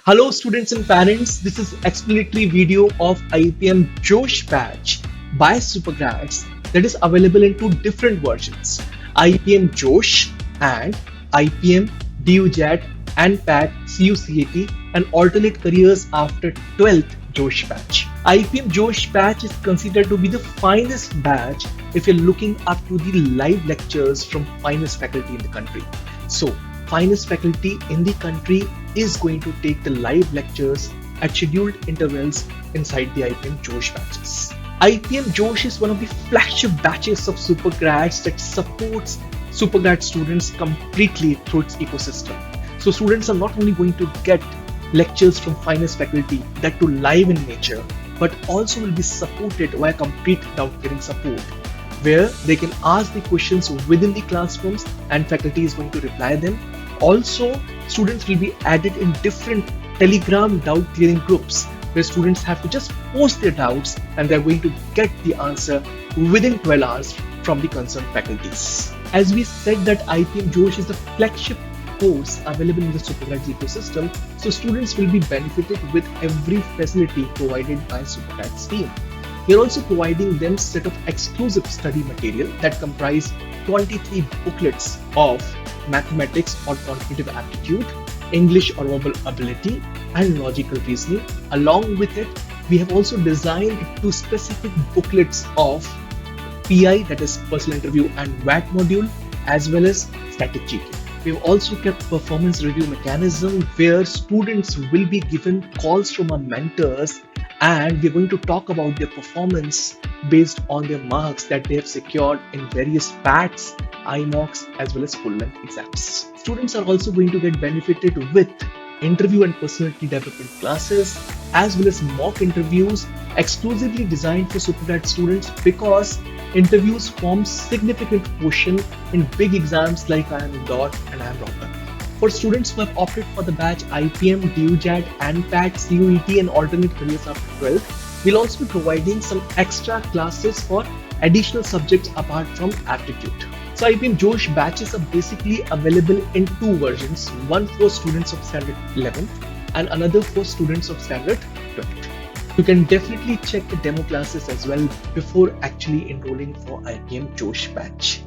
Hello students and parents, this is explanatory video of IPM Josh batch by SuperGrads that is available in two different versions, IPM Josh and IPM DUJAT npat CUCET and alternate careers after 12th Josh batch. IPM Josh batch is considered to be the finest batch if you're looking up to the live lectures from finest faculty in the country. So finest faculty in the country is going to take the live lectures at scheduled intervals inside the IPM Josh batches. IPM Josh is one of the flagship batches of SuperGrads that supports SuperGrad students completely through its ecosystem. So students are not only going to get lectures from finest faculty that too live in nature, but also will be supported via complete doubt clearing support, where they can ask the questions within the classrooms and faculty is going to reply them. Also, students will be added in different Telegram doubt clearing groups where students have to just post their doubts and they're going to get the answer within 12 hours from the concerned faculties. As we said that IPM Josh is the flagship course available in the SuperGrads ecosystem, so students will be benefited with every facility provided by SuperGrads team. We are also providing them a set of exclusive study material that comprise 23 booklets of mathematics or quantitative aptitude, English or verbal ability, and logical reasoning. Along with it, we have also designed two specific booklets of PI, that is personal interview and VAT module, as well as static GK. We've also kept performance review mechanism where students will be given calls from our mentors and we're going to talk about their performance based on their marks that they have secured in various PATs, IMOCs, as well as full-length exams. Students are also going to get benefited with interview and personality development classes, as well as mock interviews exclusively designed for SuperGrad students, because interviews form significant portion in big exams like IIM Indore and IIM Rohtak. For students who have opted for the batch IPM, DUJAT, npat, CUET and alternate careers after 12, we'll also be providing some extra classes for additional subjects apart from aptitude. So IPM Josh batches are basically available in two versions, one for students of standard 11th and another for students of standard 12th. You can definitely check the demo classes as well before actually enrolling for IPM Josh batch.